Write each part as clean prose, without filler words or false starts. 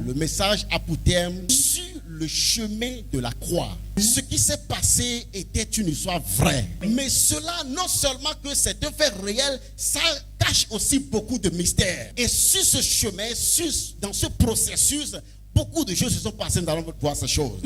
Le message a pour terme sur le chemin de la croix. Ce qui s'est passé était une histoire vraie. Mais cela, non seulement que c'est un fait réel, ça cache aussi beaucoup de mystères. Et sur ce chemin, dans ce processus, beaucoup de choses se sont passées. Nous allons voir ces choses.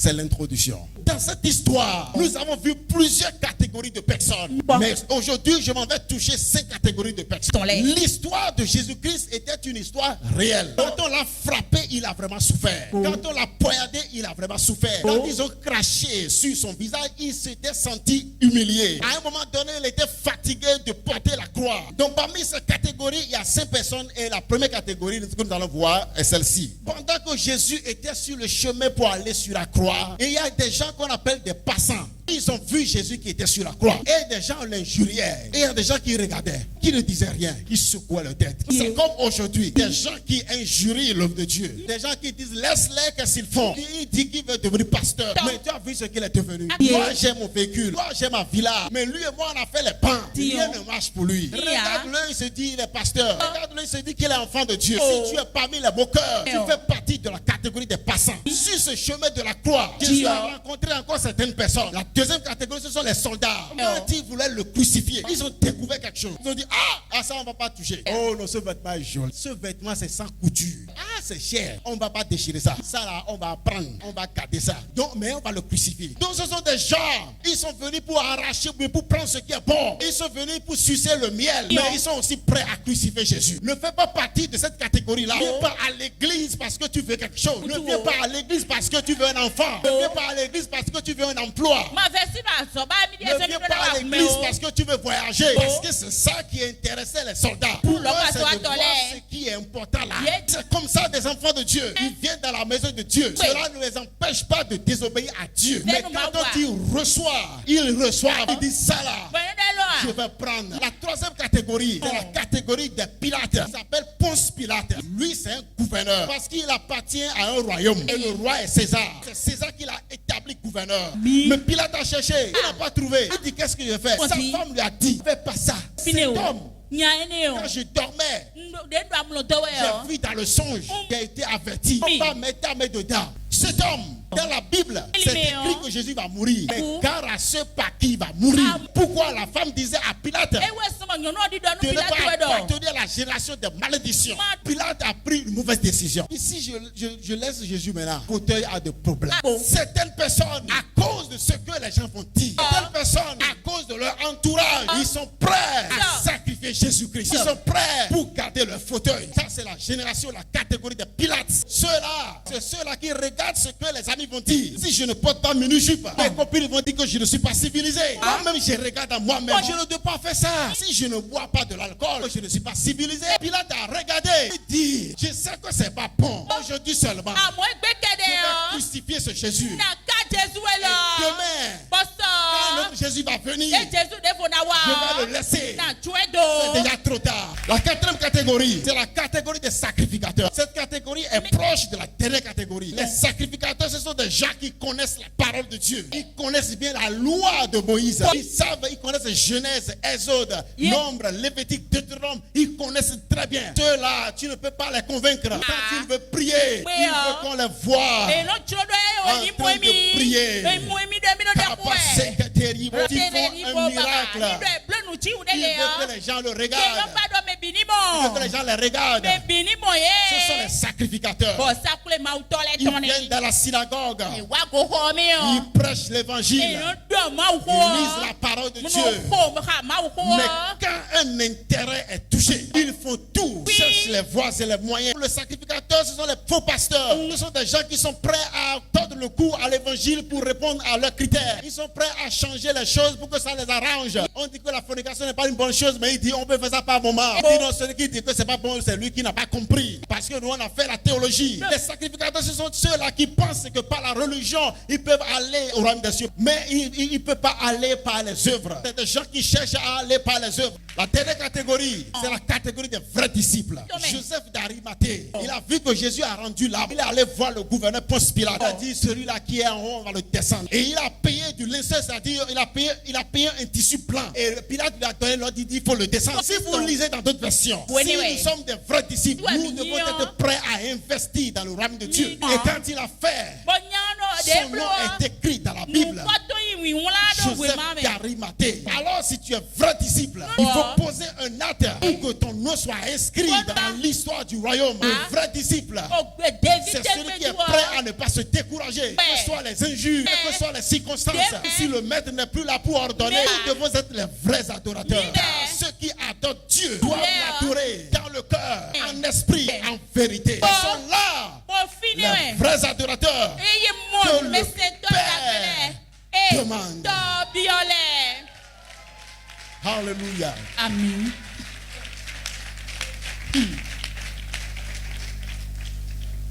C'est l'introduction. Dans cette histoire, nous avons vu plusieurs catégories de personnes. Mais aujourd'hui, je m'en vais toucher 5 catégories de personnes. L'histoire de Jésus-Christ était une histoire réelle. Quand on l'a frappé, il a vraiment souffert. Quand on l'a poignardé, il a vraiment souffert. Quand ils ont craché sur son visage, il s'était senti humilié. À un moment donné, il était fatigué de porter la croix. Donc parmi ces catégories, il y a 5 personnes. Et la première catégorie que nous allons voir est celle-ci. Pendant que Jésus était sur le chemin pour aller sur la croix, et il y a des gens qu'on appelle des passants. Ils ont vu Jésus qui était sur la croix. Et des gens l'injuriaient. Et il y a des gens qui regardaient, qui ne disaient rien, qui secouaient leur tête. C'est comme aujourd'hui. Des gens qui injurient l'œuvre de Dieu. Des gens qui disent, laisse-les, qu'est-ce qu'ils font? Il dit qu'il veut devenir pasteur. Mais tu as vu ce qu'il est devenu. Moi, j'ai mon véhicule. Moi, j'ai ma villa. Mais lui et moi, on a fait les pains. Rien ne marche pour lui. Regarde-le, il se dit, il est pasteur. Regarde-le, il se dit qu'il est enfant de Dieu. Si tu es parmi les moqueurs, tu fais partie de la catégorie des passants. Sur ce chemin de la croix, Jésus a rencontré encore certaines personnes. La deuxième catégorie, ce sont les soldats. Quand ils voulaient le crucifier, ils ont découvert quelque chose. Ils ont dit, ça on ne va pas toucher. Oh non, ce vêtement est joli. Ce vêtement c'est sans couture. C'est cher. On ne va pas déchirer ça. Ça là, on va prendre. On va garder ça. Donc, mais on va le crucifier. Donc ce sont des gens, ils sont venus pour arracher, pour prendre ce qui est bon. Ils sont venus pour sucer le miel. Mais ils sont aussi prêts à crucifier Jésus. Ne fais pas partie de cette catégorie-là. Ne viens pas à l'église parce que tu veux quelque chose. Ne viens pas à l'église parce que tu veux un enfant. Ne viens pas à l'église parce que tu veux un emploi. Ne viens pas à l'église parce que tu veux voyager. Parce que c'est ça qui intéressait les soldats. Pour eux, c'est de voir ce qui est important là. C'est comme ça des enfants de Dieu. Ils viennent dans la maison de Dieu. Cela ne les empêche pas de désobéir à Dieu. Mais quand ils reçoivent, ils disent ça là, je vais prendre. La troisième catégorie, c'est la catégorie des Pilates. Il s'appelle Ponce Pilate. Lui, c'est un gouverneur. Parce qu'il appartient à un royaume. Et le roi est César. C'est César qui l'a établi gouverneur. Mais Pilate a cherché. Il n'a pas trouvé. Il dit, qu'est-ce que je fais? Sa femme lui a dit, fais pas ça. Cet homme, quand je dormais, j'ai vu dans le songe qui a été averti. On va mettre ta main dedans. Cet homme, dans la Bible, c'est écrit que Jésus va mourir. Mais car à ceux par qui il va mourir. Pourquoi la femme disait à Pilate, tu ne vas pas appartenir à la génération de malédiction. Pilate a pris une mauvaise décision. Ici, je laisse Jésus maintenant. Fauteuil a des problèmes. Certaines personnes, à cause de ce que les gens vont dire, certaines personnes, à cause de leur entourage, ils sont prêts à sacrifier Jésus-Christ. Ils sont prêts pour garder leur fauteuil. Ça, c'est la génération, la catégorie des Pilates. Ceux-là, c'est ceux-là qui regardent ce que les amis vont dire. Si je ne porte pas mini-jupe, mes copines vont dire que je ne suis pas civilisé. Moi-même, je regarde à moi-même. Je ne dois pas faire ça. Si je ne bois pas de l'alcool, je ne suis pas civilisé. Pilate a regardé. Il dit, je sais que c'est pas bon. Aujourd'hui seulement, je vais crucifier ce Jésus. Et demain, quand notre Jésus va venir, je vais le laisser. C'est déjà trop tard. La quatrième catégorie, c'est la catégorie des sacrificateurs. Cette catégorie est proche de la dernière catégorie. Les sacrificateurs, ce sont des gens qui connaissent la parole de Dieu. Ils connaissent bien la loi de Moïse. Ils connaissent Genèse, Exode, Nombre, Lévitique, Deutéronome. Ils connaissent très bien. Ceux-là, tu ne peux pas les convaincre. Quand ils veulent prier, il faut qu'on les voit en train de prier. C'est terrible. Ils font un miracle. Il veut que les gens le regardent. Il veut que les gens les regardent. Ce sont les sacrificateurs. Ils viennent dans la synagogue. Ils prêchent l'évangile. Ils lisent la parole de Dieu. Mais quand un intérêt est touché, ils font tout. Ils cherchent les voies et les moyens. Le sacrificateur, ce sont les faux pasteurs. Ce sont des gens qui sont prêts à tordre le cou à l'évangile pour répondre à leurs critères. Ils sont prêts à changer les choses pour que ça les arrange. On dit que la fornication n'est pas une bonne chose, mais il dit on peut faire ça par moment. Il dit non, celui qui dit que c'est pas bon, c'est lui qui n'a pas compris. Parce que nous, on a fait la théologie. Les sacrificateurs, ce sont ceux-là qui pensent que par la religion, ils peuvent aller au royaume des cieux. Mais ils ne peuvent pas aller par les œuvres. C'est des gens qui cherchent à aller par les œuvres. La dernière catégorie, c'est la catégorie des vrais disciples. Joseph d'Arimathée, il a vu que Jésus a rendu l'âme. Il est allé voir le gouverneur Ponce Pilate. Il a dit, ce celui-là qui est en haut, on va le descendre. Et il a payé du linceul, c'est-à-dire il a payé un tissu blanc. Et Pilate lui a donné l'ordre, il dit il faut le descendre. Si vous lisez dans d'autres versions, si nous sommes des vrais disciples, nous devons être prêts à investir dans le royaume de Dieu. Et quand il a fait, son nom est écrit dans la Bible. Joseph d'Arimathée. Alors si tu es vrai disciple, il faut poser un acte pour que ton nom soit inscrit dans l'histoire du royaume. Le vrai disciple, c'est celui qui est prêt à ne pas se décourager, que ce soit les injures, que ce soit les circonstances. Si le maître n'est plus là pour ordonner, nous devons être les vrais adorateurs. Ceux qui adorent Dieu doivent l'adorer dans le cœur, en esprit, en vérité. Ils sont là, les vrais adorateurs que le Père demande. Alléluia. Amen.